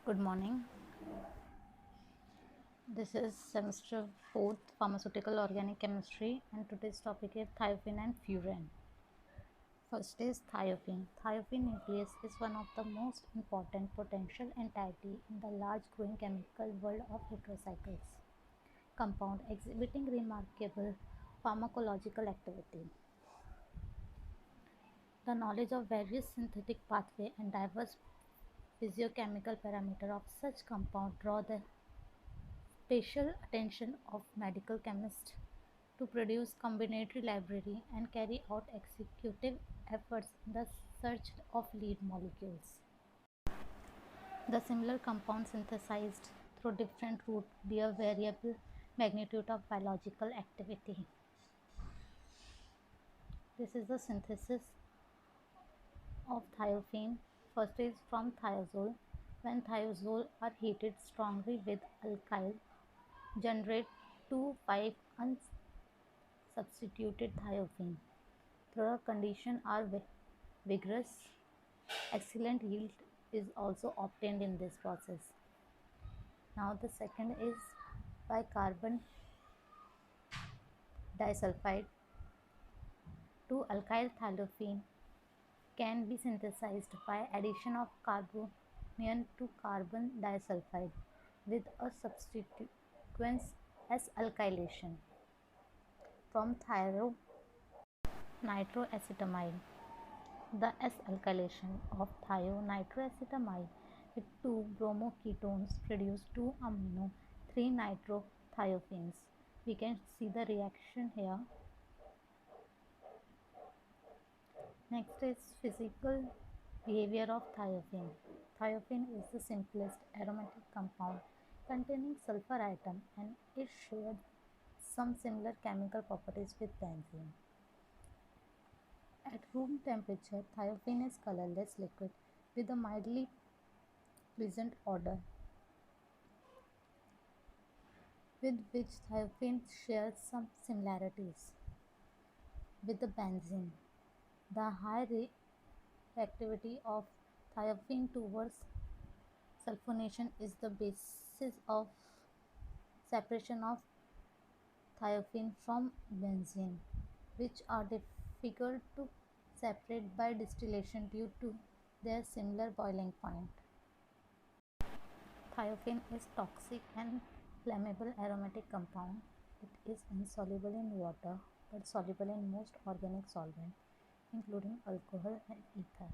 Good morning. This is semester 4th Pharmaceutical Organic Chemistry, and today's topic is thiophene and furan. First is thiophene. Thiophene nucleus is one of the most important potential entity in the large growing chemical world of heterocycles compound exhibiting remarkable pharmacological activity. The knowledge of various synthetic pathway and diverse physiochemical parameter of such compound draw the special attention of medical chemists to produce combinatory library and carry out executive efforts in the search of lead molecules. The similar compounds synthesized through different routes bear variable magnitude of biological activity. This is the synthesis of thiophene. First is from thiazole. When thiazole are heated strongly with alkyl, generate 2,5 unsubstituted thiophene. Through a condition are vigorous, excellent yield is also obtained in this process. Now the second is bicarbon disulfide. 2-alkyl thiophene can be synthesized by addition of carbanion to carbon disulfide with a subsequent S-alkylation from nitroacetamide. The S-alkylation of thionitroacetamide with two bromoketones produce 2-amino 3-nitrothiophene. We can see the reaction here. Next is physical behavior of thiophene. Thiophene is the simplest aromatic compound containing sulfur atom and it shared some similar chemical properties with benzene. At room temperature, thiophene is colorless liquid with a mildly pleasant odor, with which thiophene shares some similarities with the benzene. The high reactivity of thiophene towards sulfonation is the basis of separation of thiophene from benzene, which are difficult to separate by distillation due to their similar boiling point. Thiophene is toxic and flammable aromatic compound. It is insoluble in water but soluble in most organic solvents, including alcohol and ether.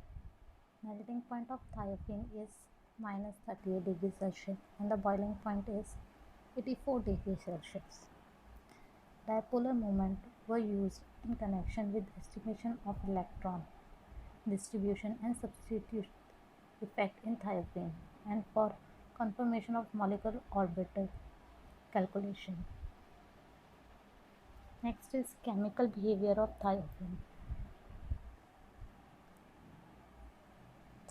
Melting point of thiophene is minus 38 degrees Celsius and the boiling point is 84 degrees Celsius. Dipolar moment were used in connection with estimation of electron distribution and substitute effect in thiophene and for confirmation of molecular orbital calculation. Next is chemical behavior of thiophene.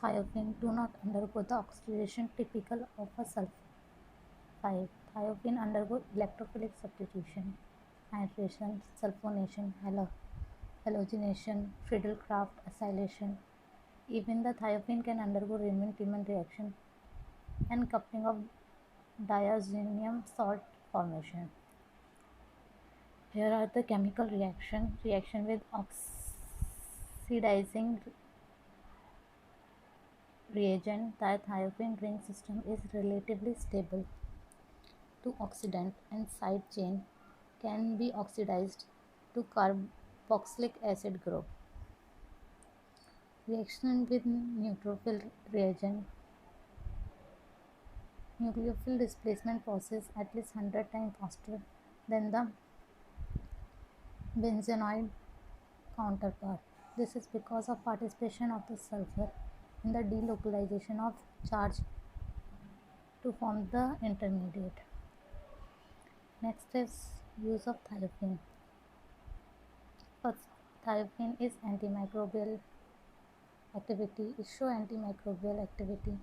Thiophene do not undergo the oxidation typical of a sulfide. Thiophene undergo electrophilic substitution, nitration, sulfonation, halogenation, Friedel-Crafts acylation. Even the thiophene can undergo Raman-Tiemann reaction and coupling of diazonium salt formation. Here are the chemical reaction with oxidizing reagent. The thiophene ring system is relatively stable to oxidant and side chain can be oxidized to carboxylic acid group. Reaction with neutrophil reagent. Nucleophile displacement process at least 100 times faster than the benzenoid counterpart. This is because of participation of the sulfur in the delocalization of charge to form the intermediate. Next is use of thiophene. First, thiophene is antimicrobial activity. It shows antimicrobial activity.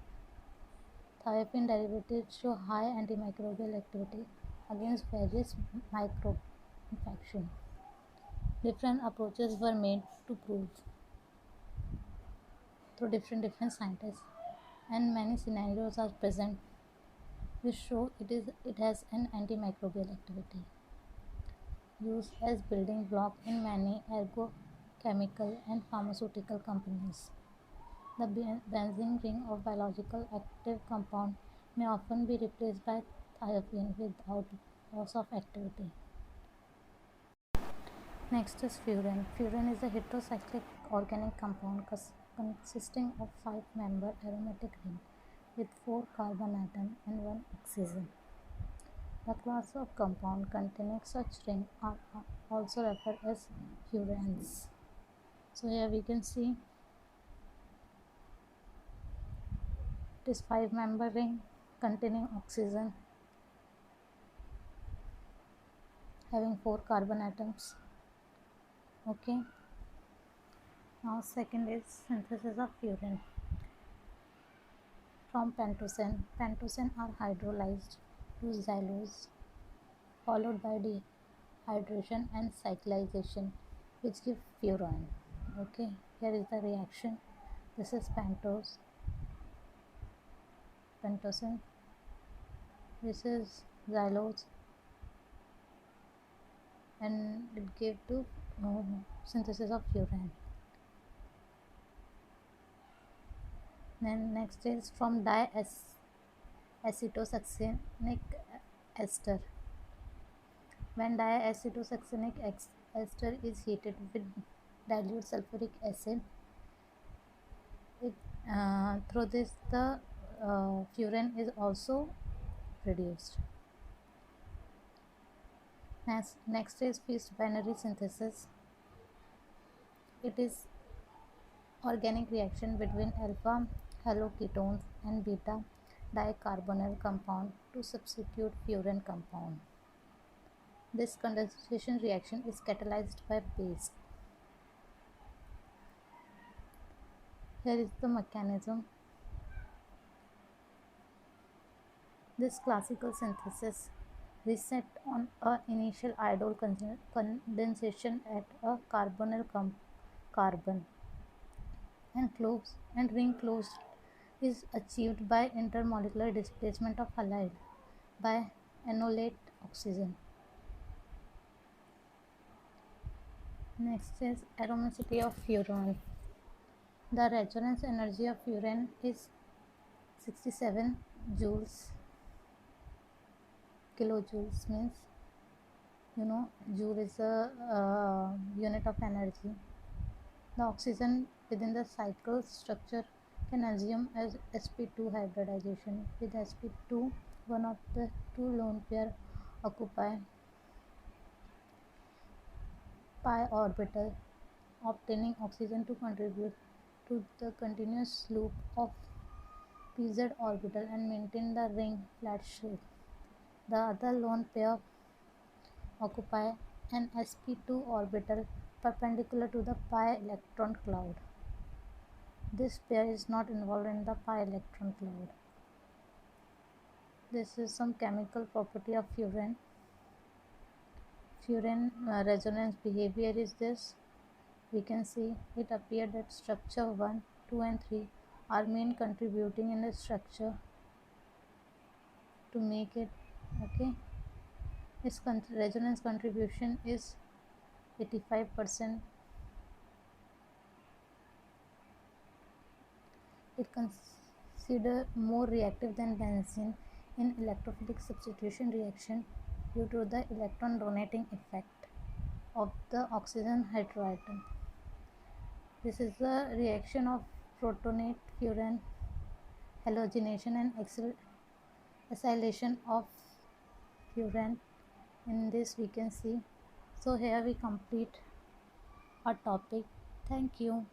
Thiophene derivatives show high antimicrobial activity against various microbe infections. Different approaches were made to prove through different scientists. and many scenarios are present which show it has an antimicrobial activity used as building block in many ergochemical and pharmaceutical companies. The benzene ring of biological active compound may often be replaced by thiophene without loss of activity. Next is furan. Furan is a heterocyclic organic compound consisting of 5-member aromatic ring with 4 carbon atoms and 1 oxygen. The class of compound containing such ring are also referred as furans. So here we can see it is 5-member ring containing oxygen having 4 carbon atoms. Okay. Now second is synthesis of furan from pentosane. Pentosane are hydrolyzed to xylose followed by dehydration and cyclization which give furan. Okay, here is the reaction. This is pentosane. This is xylose and it gave to synthesis of furan. Then next is from diacetosuccinic ester. When diacetosuccinic ester is heated with dilute sulfuric acid, through this the furan is also produced. Next is fused binary synthesis. It is organic reaction between alpha haloketones and beta dicarbonyl compound to substitute furan compound. This condensation reaction is catalyzed by base. Here is the mechanism. This classical synthesis reset on a initial idle condensation at a carbonyl carbon and ring closed is achieved by intermolecular displacement of halide by enolate oxygen. Next is aromaticity of furan. The resonance energy of furan is 67 joules. Kilojoules means, joule is a unit of energy. The oxygen within the cycle structure can assume as sp2 hybridization. With sp2, one of the two lone pair occupy pi orbital, obtaining oxygen to contribute to the continuous loop of pz orbital and maintain the ring flat shape. The other lone pair occupy an sp2 orbital perpendicular to the pi electron cloud. This pair is not involved in the pi electron cloud. This is some chemical property of furan. Furan resonance behavior is this. We can see it appeared that structure 1, 2 and 3 are main contributing in the structure to make it. Okay, its resonance contribution is 85%. It considered more reactive than benzene in electrophilic substitution reaction due to the electron donating effect of the oxygen heteroatom. This is the reaction of protonate furan halogenation and acylation of furan. In this we can see. So here we complete our topic. Thank you.